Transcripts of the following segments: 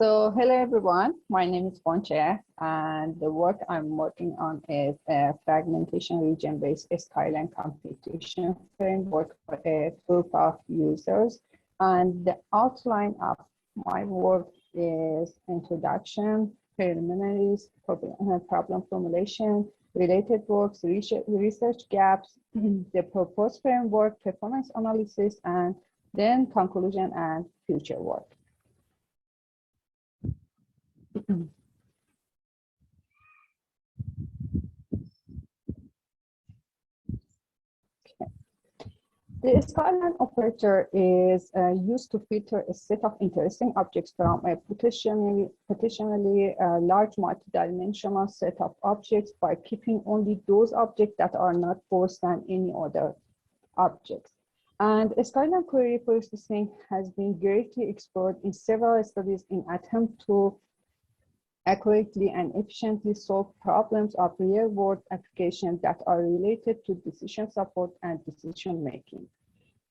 Hello everyone, my name is Ghoncheh, and the work I'm working on is a fragmentation region-based Skyline Computation framework for a group of users. And the outline of my work is introduction, preliminaries, problem formulation, related works, research gaps, the proposed framework, performance analysis, and then conclusion and future work. The Skyline operator is used to filter a set of interesting objects from a potentially large multidimensional set of objects by keeping only those objects that are not worse than any other objects. And Skyline query processing has been greatly explored in several studies in attempt to accurately and efficiently solve problems of real-world applications that are related to decision support and decision making.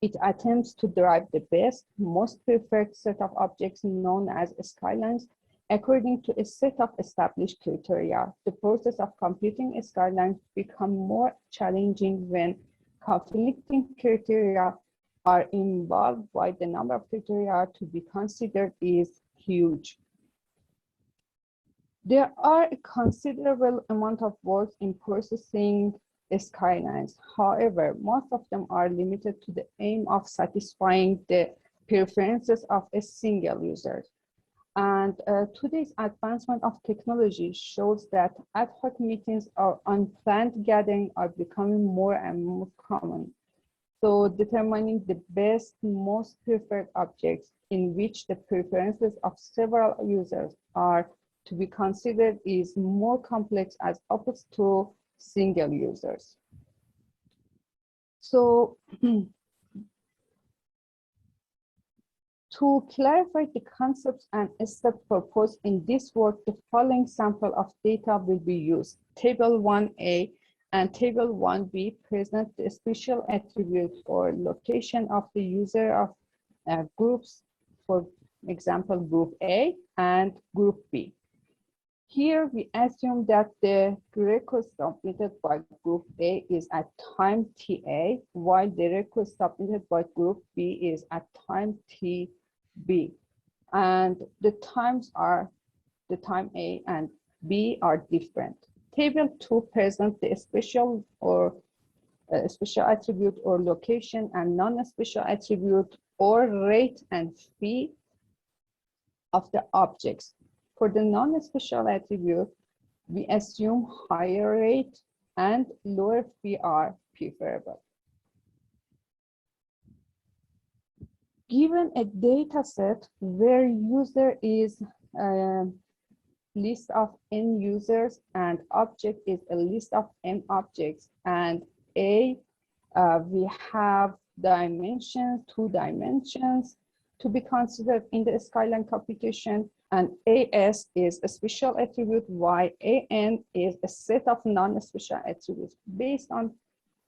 It attempts to derive the best, most preferred set of objects known as skylines according to a set of established criteria. The process of computing skylines becomes more challenging when conflicting criteria are involved, while the number of criteria to be considered is huge. There are a considerable amount of work in processing skylines. However, most of them are limited to the aim of satisfying the preferences of a single user. And today's advancement of technology shows that ad hoc meetings or unplanned gatherings are becoming more and more common. So determining the best, most preferred objects in which the preferences of several users are to be considered is more complex as opposed to single users. So to clarify the concepts and steps proposed in this work, the following sample of data will be used. Table 1A and Table 1B present the special attributes or location of the user of groups, for example, Group A and Group B. Here, we assume that the request submitted by Group A is at time TA, while the request submitted by Group B is at time TB. And the times are, the time A and B are different. Table 2 presents the special attribute or location and non-special attribute or rate and fee of the objects. For the non-special attribute, we assume higher rate and lower fee are preferable. Given a data set where user is a list of n users and object is a list of n objects, and we have dimensions, 2 dimensions to be considered in the Skyline computation, and AS is a special attribute, while AN is a set of non-special attributes. Based on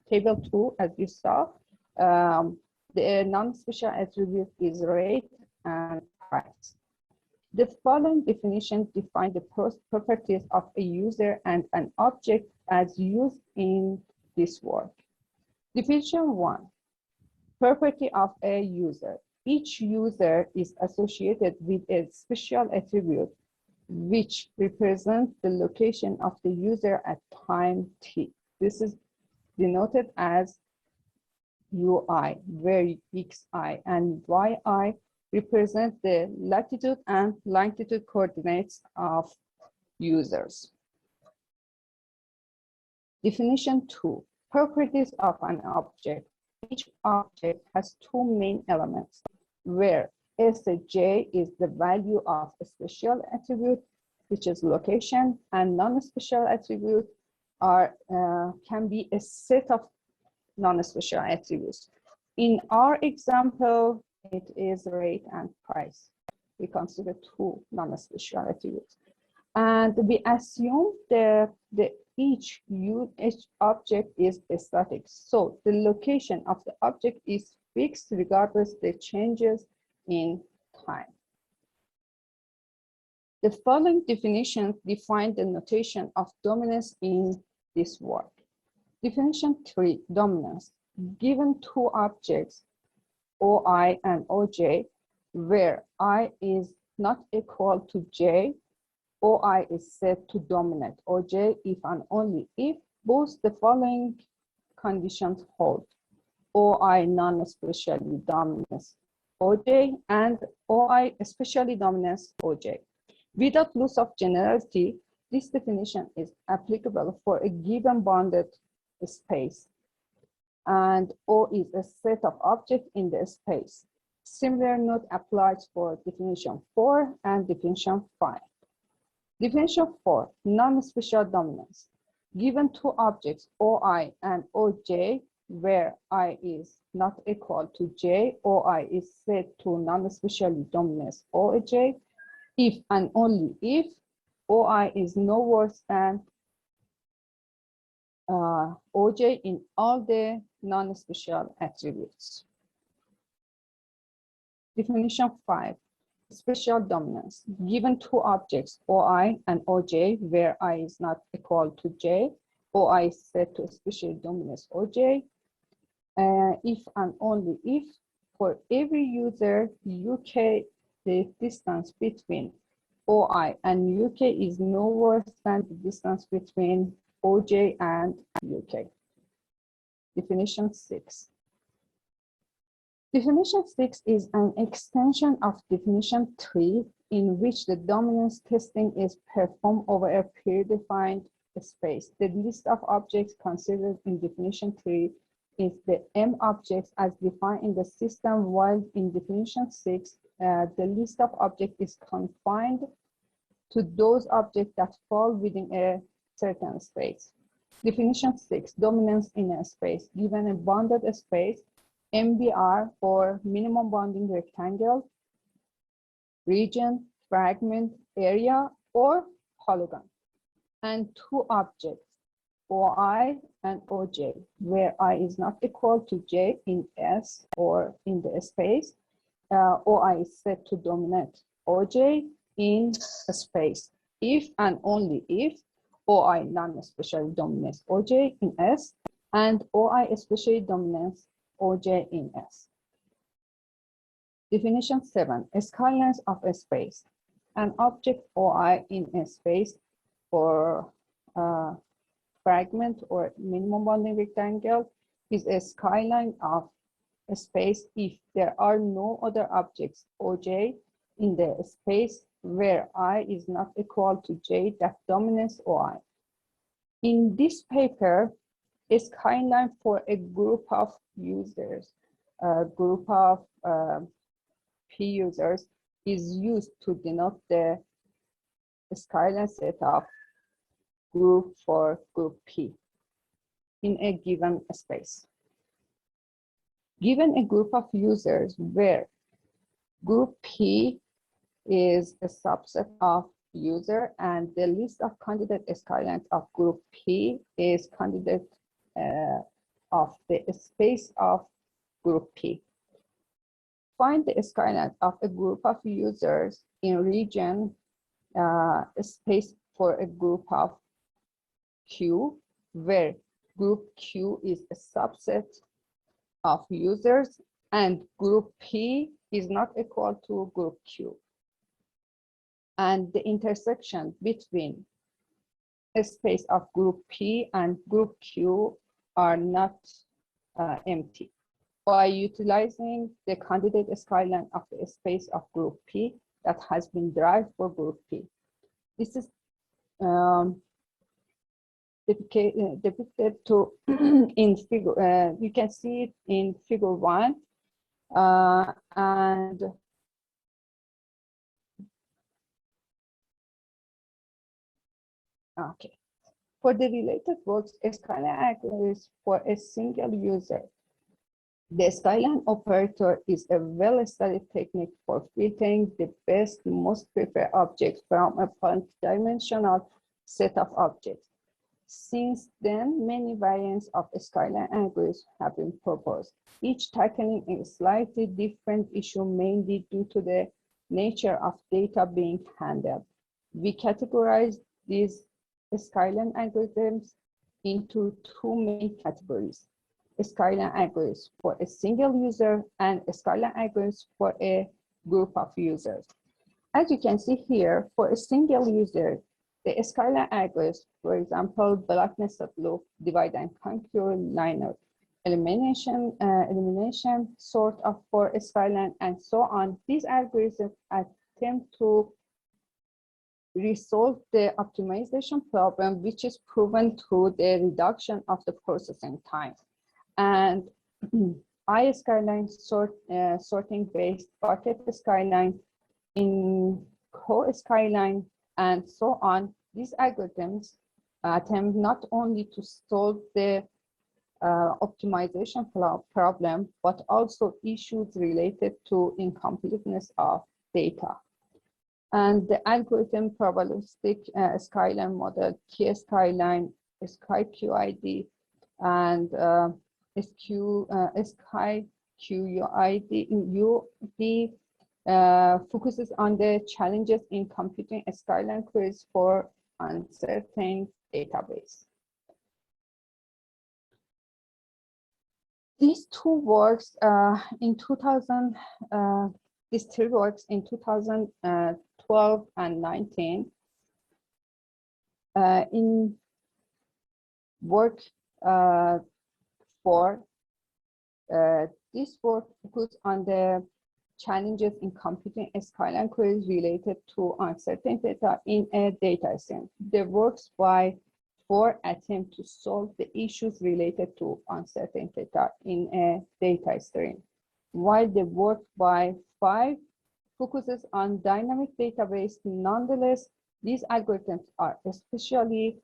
Table 2, as you saw, the non-special attribute is rate and price. The following definition defines the properties of a user and an object as used in this work. Definition 1, property of a user. Each user is associated with a special attribute which represents the location of the user at time t. This is denoted as UI, where xi and yi represent the latitude and longitude coordinates of users. Definition 2, properties of an object. Each object has 2 main elements, where Sj is the value of a special attribute, which is location, and non-special attribute can be a set of non-special attributes. In our example, it is rate and price. We consider 2 non-special attributes. And we assume that each object is static. So the location of the object is fixed regardless of the changes in time. The following definitions define the notation of dominance in this work. Definition 3, dominance. Given two objects, OI and OJ, where I is not equal to J, OI is said to dominate OJ if and only if both the following conditions hold. OI non-specially dominates OJ and OI especially dominates OJ. Without loss of generality, this definition is applicable for a given bounded space, and O is a set of objects in the space. Similar note applies for definition 4 and definition 5. Definition 4, non-special dominance. Given two objects, OI and OJ, where I is not equal to J, OI is said to non-specially dominate OJ if and only if OI is no worse than OJ in all the non-special attributes. Definition 5, special dominance. Given two objects, OI and OJ, where I is not equal to J, OI is said to specially dominate OJ if and only if for every user UK, the distance between OI and UK is no worse than the distance between OJ and UK. Definition 6. Definition 6 is an extension of definition 3 in which the dominance testing is performed over a predefined space. The list of objects considered in definition 3 is the M objects as defined in the system, while in definition 6, the list of objects is confined to those objects that fall within a certain space. Definition 6, dominance in a space. Given a bounded space, MBR or minimum bounding rectangle, region, fragment, area, or polygon, and two objects, OI and OJ, where I is not equal to J in S or in the space, OI is said to dominate OJ in a space if and only if OI non-especially dominates OJ in S and OI especially dominates OJ in S. Definition 7, skylines of a space. An object OI in a space for fragment or minimum bounding rectangle is a skyline of a space if there are no other objects OJ in the space where I is not equal to J that dominates OI. In this paper, a skyline for a group of users, a group of P users is used to denote the skyline set of group for group P in a given space. Given a group of users where group P is a subset of user and the list of candidate skylines of group P is candidate of the space of group P. Find the skyline of a group of users in region space for a group of Q, where group Q is a subset of users and group P is not equal to group Q. And the intersection between a space of group P and group Q are not empty. By utilizing the candidate skyline of the space of group P that has been derived for group P. This is depicted to in figure, you can see it in figure 1 and okay. For the related works, a skyline is for a single user. The skyline operator is a well-studied technique for filtering the best, most preferred objects from a multi-dimensional set of objects. Since then, many variants of skyline algorithms have been proposed, each tackling a slightly different issue, mainly due to the nature of data being handled. We categorize these skyline algorithms into two main categories: skyline algorithms for a single user and skyline algorithms for a group of users. As you can see here, for a single user, the skyline algorithms, for example, block nested loop, divide and conquer, linear elimination, sort of for a skyline, and so on. These algorithms attempt to resolve the optimization problem, which is proven through the reduction of the processing time. And skyline sorting based bucket skyline, in co-skyline, and so on. These algorithms attempt not only to solve the optimization problem, but also issues related to incompleteness of data. And the algorithm probabilistic skyline model, T-skyline, SkyQID, and SkyQUID focuses on the challenges in computing skyline queries for uncertain database. These two works in 2000, these three works in 2012 and 19. In work 4, this work focuses on the challenges in computing skyline queries related to uncertain data in a data set. The works by 4 attempt to solve the issues related to uncertain data in a data stream, while the work by 5 focuses on dynamic database. Nonetheless, these algorithms are especially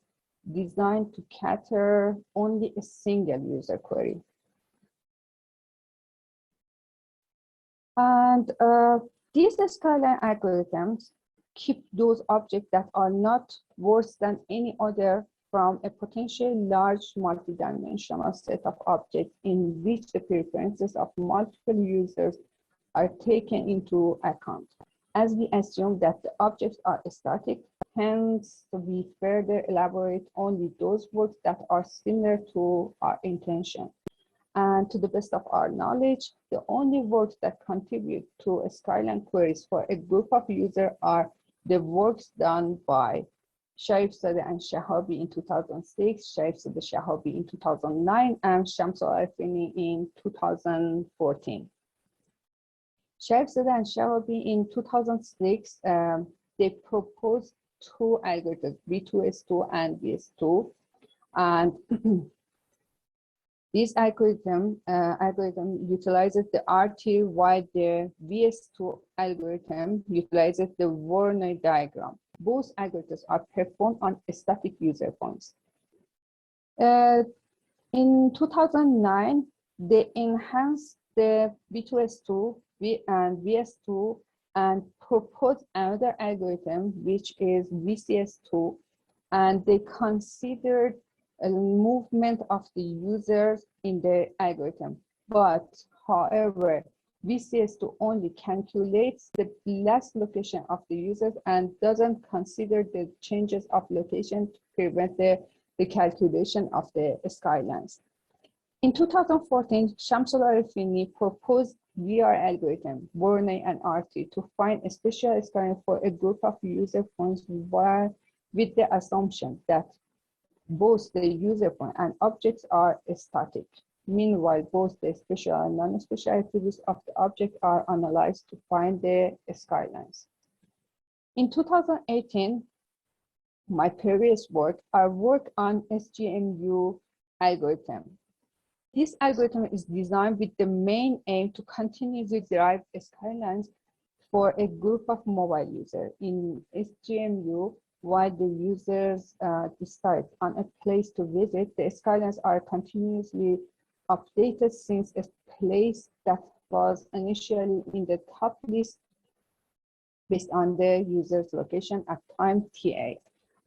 designed to cater only a single user query. And these skyline algorithms keep those objects that are not worse than any other from a potentially large multidimensional set of objects in which the preferences of multiple users are taken into account. As we assume that the objects are static, hence we further elaborate only those works that are similar to our intention. And to the best of our knowledge, the only works that contribute to skyline queries for a group of users are the works done by Sharifzadeh and Shahabi in 2006, Sharifzadeh Shahabi in 2009, and Shamsul Arifini in 2014. Sharifzadeh and Shahabi in 2006, they proposed two algorithms, V2S2 and VS2, and this algorithm utilizes the RT, while the VS2 algorithm utilizes the Voronoi diagram. Both algorithms are performed on static user points. In 2009, they enhanced the V2S2 and VS2 and proposed another algorithm, which is VCS2, and they considered a movement of the users in the algorithm. But however, VCS2 only calculates the last location of the users and doesn't consider the changes of location to prevent the calculation of the skylines. In 2014, Shamsul Arifini proposed VR algorithm, Voronoi and RT, to find a special skyline for a group of user points with the assumption that both the user point and objects are static. Meanwhile, both the special and non-special attributes of the object are analyzed to find the skylines. In 2018, my previous work, I worked on SGMU algorithm. This algorithm is designed with the main aim to continuously derive skylines for a group of mobile users. In SGMU, while the users decide on a place to visit, the skylines are continuously updated since a place that was initially in the top list based on the user's location at time TA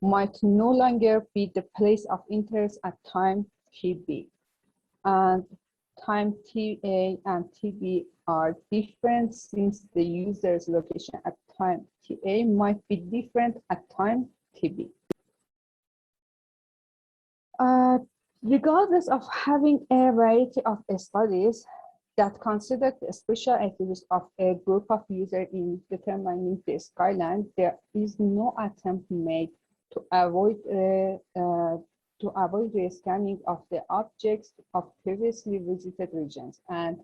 might no longer be the place of interest at time TB. And time TA and TB are different since the user's location at time TA might be different at time TB. Regardless of having a variety of studies that consider the special attributes of a group of users in determining the skyline, there is no attempt made to avoid the scanning of the objects of previously visited regions and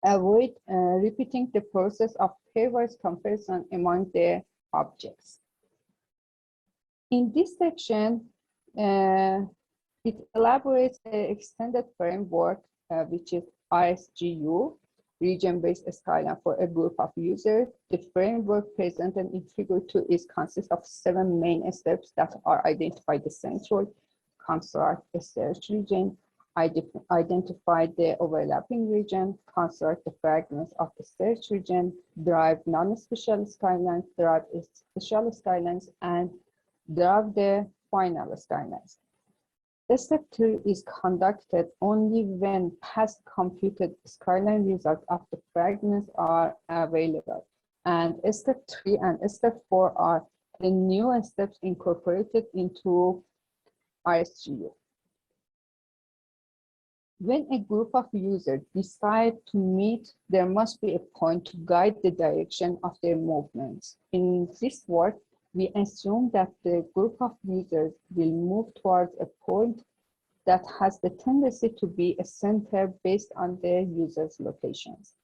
avoid repeating the process of pairwise comparison among the objects. In this section, it elaborates the extended framework, which is RSGU, region-based skyline for a group of users. The framework presented in Figure 2 consists of 7 main steps that are identify the centroid, construct a search region, identify the overlapping region, construct the fragments of the search region, derive non-special skylines, derive special skylines, and derive the final skylines. Step 2 is conducted only when past computed skyline results of the fragments are available. And step 3 and step 4 are the new steps incorporated into RSGU. When a group of users decide to meet, there must be a point to guide the direction of their movements. In this work, we assume that the group of users will move towards a point that has the tendency to be a center based on the user's locations.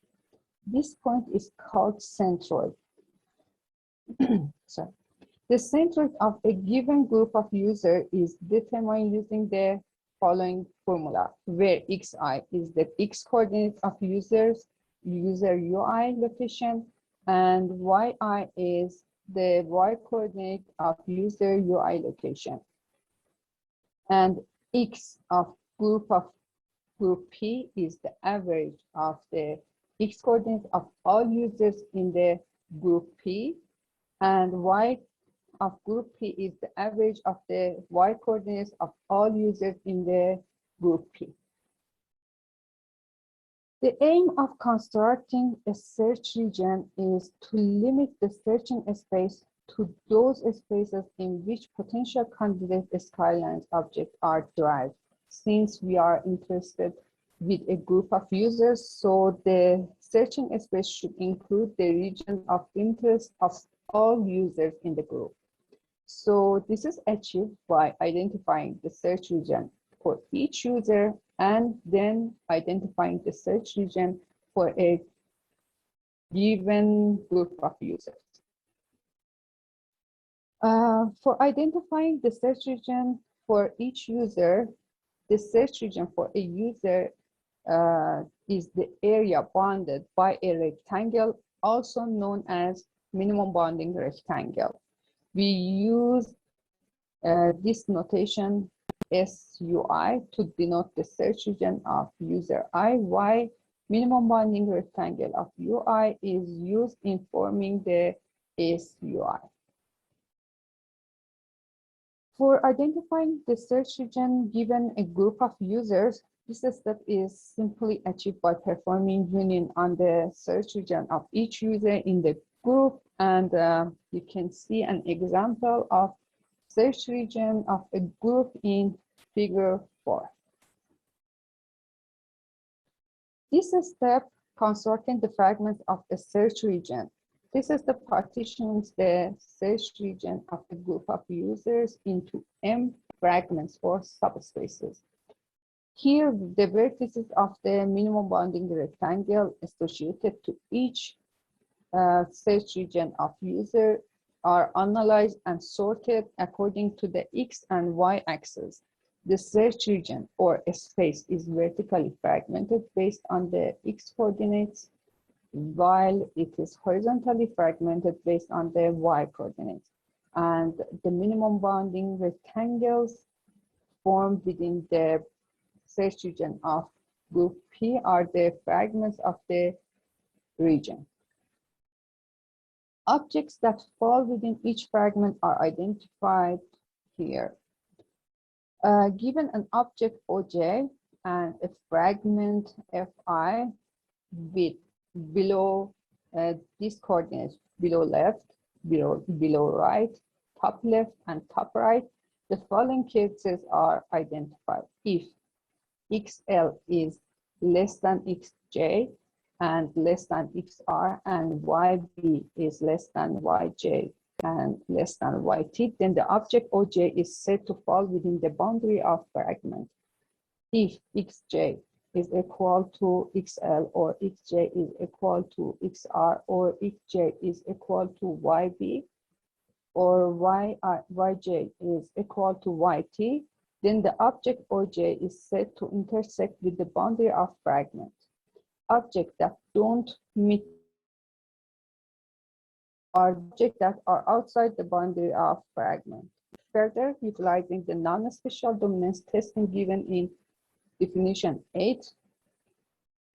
This point is called centroid. Sorry. The centroid of a given group of users is determined using the following formula, where xi is the x coordinate of user UI location, and yi is the y coordinate of user UI location. And x of group P is the average of the x coordinates of all users in the group P, and y of group P is the average of the y coordinates of all users in the group P. The aim of constructing a search region is to limit the searching space to those spaces in which potential candidate skylines objects are derived. Since we are interested with a group of users, so the searching space should include the region of interest of all users in the group. So this is achieved by identifying the search region for each user and then identifying the search region for a given group of users. For identifying the search region for each user, the search region for a user is the area bounded by a rectangle, also known as minimum bounding rectangle. We use this notation SUI to denote the search region of user I, while minimum bounding rectangle of UI is used in forming the SUI. For identifying the search region given a group of users, this step is simply achieved by performing union on the search region of each user in the group, and you can see an example of search region of a group in Figure 4. This step constructing the fragments of a search region. This is the partitions the search region of a group of users into M fragments or subspaces. Here, the vertices of the minimum bounding rectangle associated to each search region of user are analyzed and sorted according to the X and Y axis. The search region or a space is vertically fragmented based on the X coordinates, while it is horizontally fragmented based on the Y coordinates. And the minimum bounding rectangles formed within the search region of group P are the fragments of the region. Objects that fall within each fragment are identified here. Given an object OJ and a fragment Fi with below these coordinates below left, below right, top left, and top right, the following cases are identified. If XL is less than XJ and less than XR, and YB is less than YJ and less than YT, then the object OJ is said to fall within the boundary of fragment. If XJ is equal to XL, or XJ is equal to XR, or XJ is equal to YB, or YJ is equal to YT, then the object OJ is said to intersect with the boundary of fragment. Objects that don't meet are objects that are outside the boundary of fragment. Further, utilizing the non-special dominance testing given in definition 8,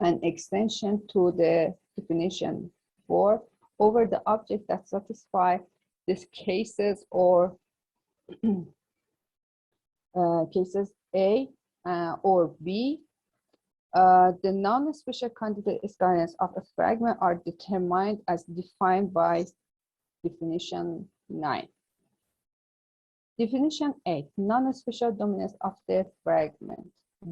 an extension to the definition 4 over the object that satisfy these cases or cases A or B, the non-special candidate skylines of a fragment are determined as defined by definition 9. Definition 8, non-special dominance of the fragment.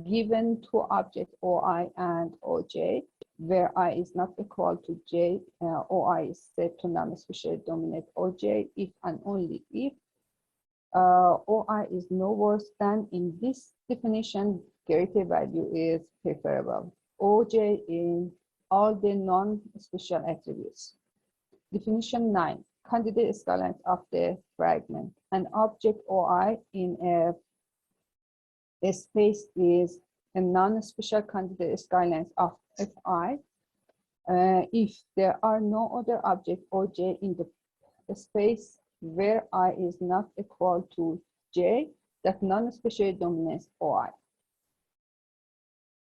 Given two objects OI and OJ, where I is not equal to J, OI is said to non-specially dominate OJ if and only if OI is no worse than, in this definition, greater value is preferable. OJ in all the non-special attributes. Definition 9, candidate skylines of the fragment. An object OI in a space is a non-special candidate skylines of Fi if there are no other object OJ in the space where I is not equal to J that non-specially dominates OI.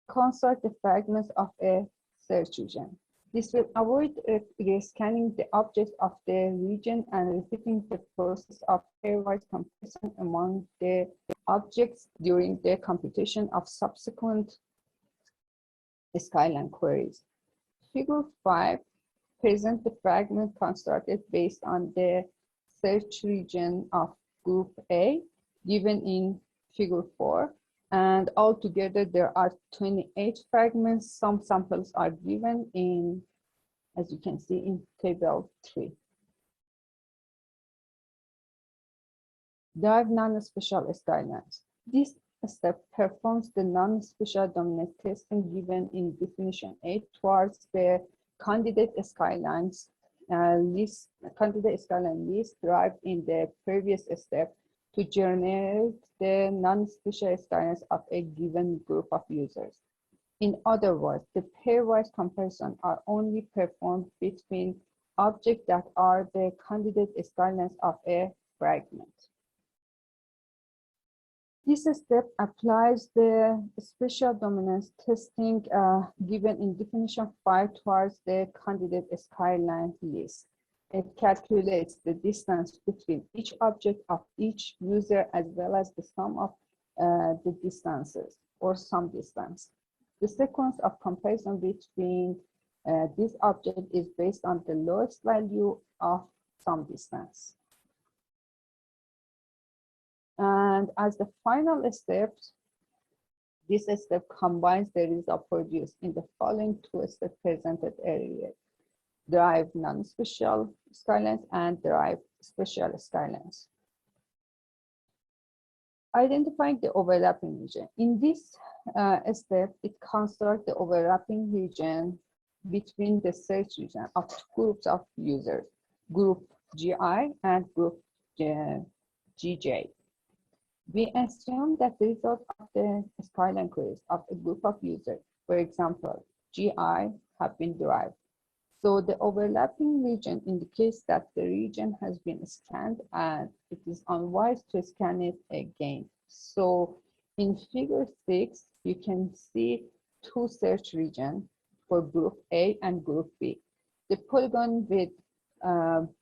Construct the fragments of a search region. This will avoid rescanning the objects of the region and repeating the process of pairwise comparison among the objects during the computation of subsequent Skyline queries. Figure 5 presents the fragment constructed based on the search region of group A given in figure 4. And altogether, there are 28 fragments. Some samples are given in, as you can see, in table 3. Derive non-special skylines. This step performs the non-special dominance testing given in definition 8 towards the candidate skylines list, candidate skyline list derived in the previous step to generate the non-special skylines of a given group of users. In other words, the pairwise comparison are only performed between objects that are the candidate skylines of a fragment. This step applies the special dominance testing given in definition 5 towards the candidate skyline list. It calculates the distance between each object of each user as well as the sum of the distances or some distance. The sequence of comparison between this object is based on the lowest value of some distance. And as the final step, this step combines the result produced in the following two steps presented earlier: derive non-special skylines and derive special skylines. Identifying the overlapping region. In this step, it constructs the overlapping region between the search region of two groups of users, group GI and group GJ. We assume that the result of the Skyline queries of a group of users, for example, GI, have been derived. So the overlapping region indicates that the region has been scanned and it is unwise to scan it again. So in figure 6, you can see two search regions for group A and group B. The polygon with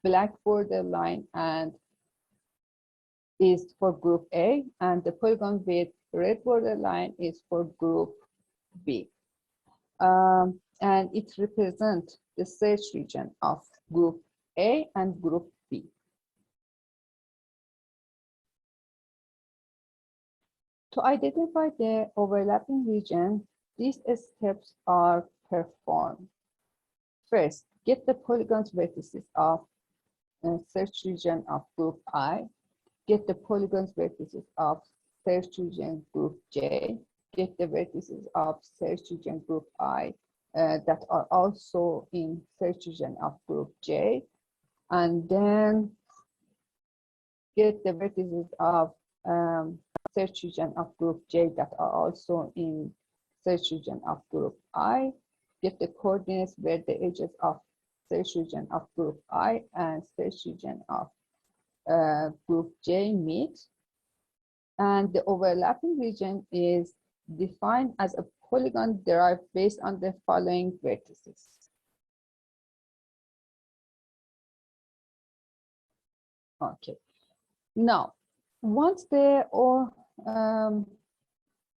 black border line and is for group A, and the polygon with red border line is for group B. And it represents the search region of group A and group B. To identify the overlapping region, these steps are performed. First, get the polygons vertices of search region of group I, get the polygons vertices of search region group J, get the vertices of search region group I that are also in search region of group J, and then get the vertices of search region of group J that are also in search region of group I, get the coordinates where the edges of search region of group I and search region of group J meet, and the overlapping region is defined as a polygon derived based on the following vertices. Okay, now once the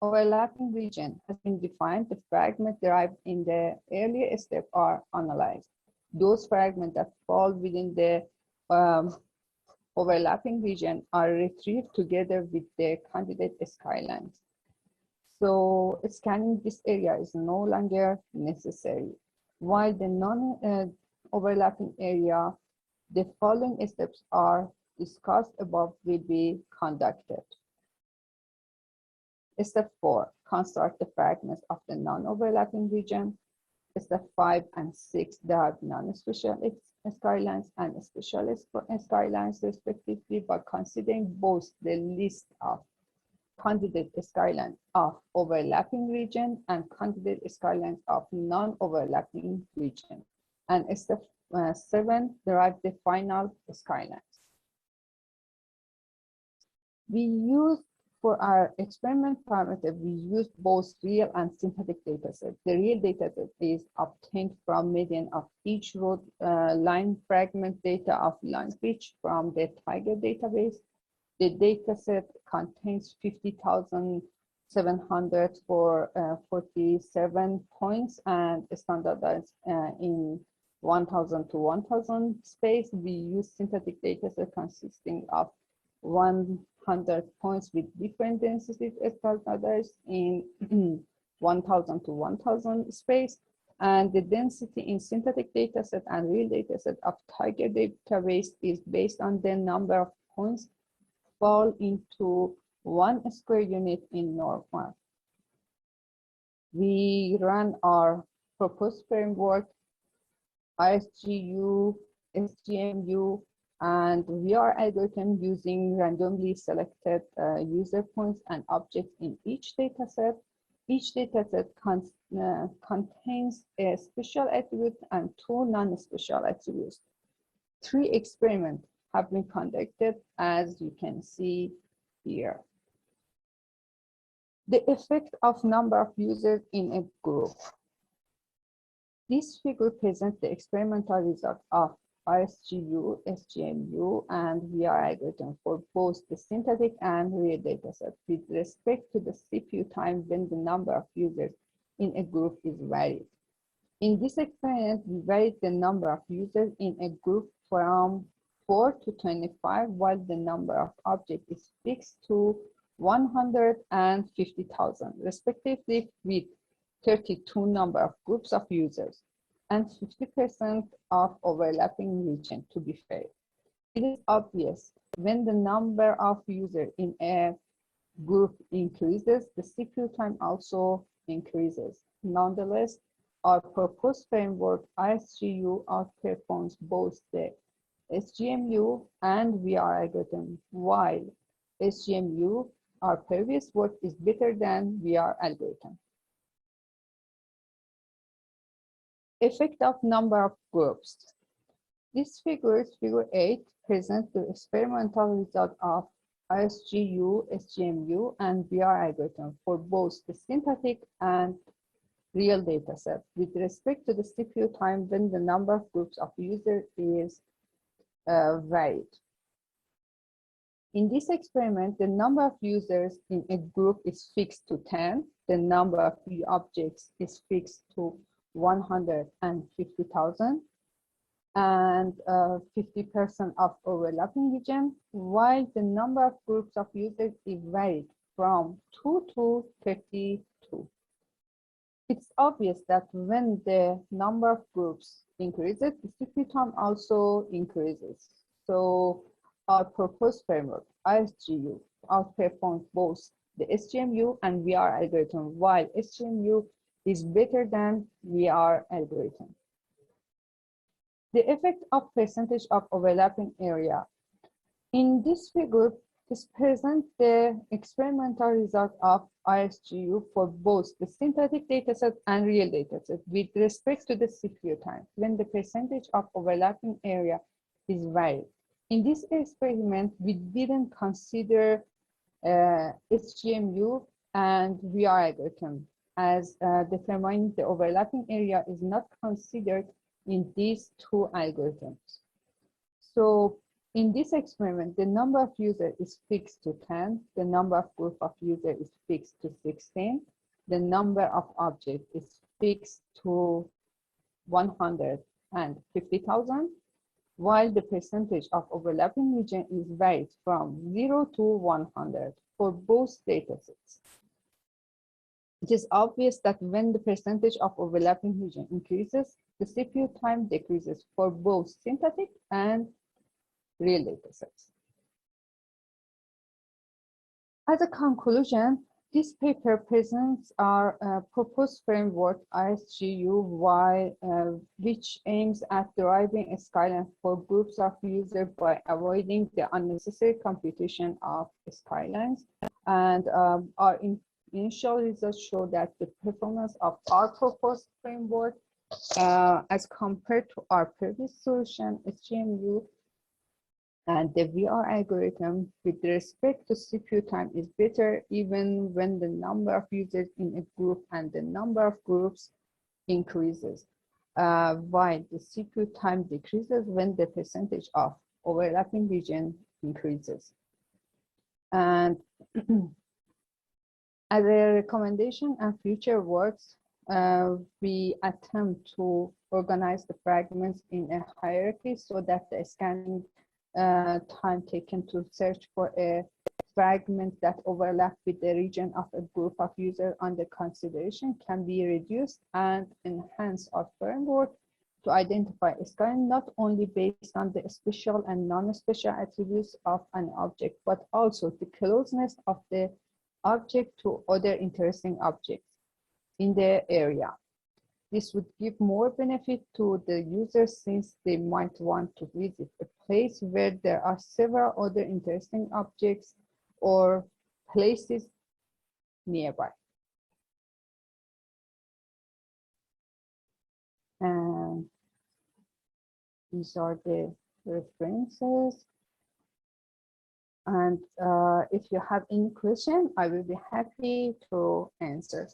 overlapping region has been defined, the fragments derived in the earlier step are analyzed. Those fragments that fall within the overlapping region are retrieved together with the candidate skylines. So scanning this area is no longer necessary. While the non-overlapping area, the following steps are discussed above will be conducted. Step 4, construct the fragments of the non-overlapping region. Step 5 and 6 derive non-special skylines and special skylines respectively by considering both the list of candidate skylines of overlapping region and candidate skylines of non-overlapping region. And step 7 derive the final skylines. We use for our experiment parameter, we use both real and synthetic dataset. The real dataset is obtained from median of each row line fragment data of line pitch from the Tiger database. The dataset contains 50,700 for 47 points and standardized in 1,000 to 1,000 space. We use synthetic dataset consisting of 100 points with different densities standardized in 1,000 to 1,000 space, and the density in synthetic dataset and real dataset of Tiger database is based on the number of points fall into 1 square unit in normal. We run our proposed framework, ISGU, SGMU, and VR algorithm using randomly selected user points and objects in each dataset. Each dataset contains a special attribute and 2 non-special attributes. 3 experiments have been conducted, as you can see here. The effect of number of users in a group. This figure presents the experimental result of ISGU, SGMU, and VR algorithm for both the synthetic and real dataset with respect to the CPU time when the number of users in a group is varied. In this experiment, we varied the number of users in a group from 4 to 25, while the number of objects is fixed to 150,000, respectively, with 32 number of groups of users and 50% of overlapping region, to be fair. It is obvious when the number of users in a group increases, the CPU time also increases. Nonetheless, our proposed framework, ISGU, outperforms both the SGMU and VR algorithm, while SGMU, our previous work, is better than VR algorithm. Effect of number of groups. This figure 8, presents the experimental result of ISGU, SGMU, and VR algorithm for both the synthetic and real dataset with respect to the CPU time when the number of groups of users is varied. In this experiment, the number of users in a group is fixed to 10. The number of objects is fixed to 150,000. and 50% of overlapping region, while the number of groups of users is varied from 2 to 32. It's obvious that when the number of groups increases, the CPU time also increases. So our proposed framework, ISGU, outperforms both the SGMU and VR algorithm, while SGMU is better than VR algorithm. The effect of percentage of overlapping area. In this figure, this presents the experimental result of ISGU for both the synthetic dataset and real dataset with respect to the CPU time when the percentage of overlapping area is varied. In this experiment, we didn't consider SGMU and VR algorithm as determining the overlapping area is not considered in these two algorithms. So in this experiment, the number of users is fixed to 10, the number of group of users is fixed to 16, the number of objects is fixed to 150,000, while the percentage of overlapping region is varied from 0 to 100 for both datasets. It is obvious that when the percentage of overlapping region increases, the CPU time decreases for both synthetic and real datasets. As a conclusion, this paper presents our proposed framework ISGU, which aims at deriving a skyline for groups of users by avoiding the unnecessary computation of skylines. And our initial results show that the performance of our proposed framework as compared to our previous solution, SGMU, and the VR algorithm with respect to CPU time is better even when the number of users in a group and the number of groups increases, while the CPU time decreases when the percentage of overlapping region increases. And as a recommendation and future works, we attempt to organize the fragments in a hierarchy so that the scanning time taken to search for a fragment that overlaps with the region of a group of users under consideration can be reduced and enhance our framework to identify a skyline not only based on the special and non-special attributes of an object, but also the closeness of the object to other interesting objects in the area. This would give more benefit to the users since they might want to visit a place where there are several other interesting objects or places nearby. And these are the references. And if you have any question, I will be happy to answer.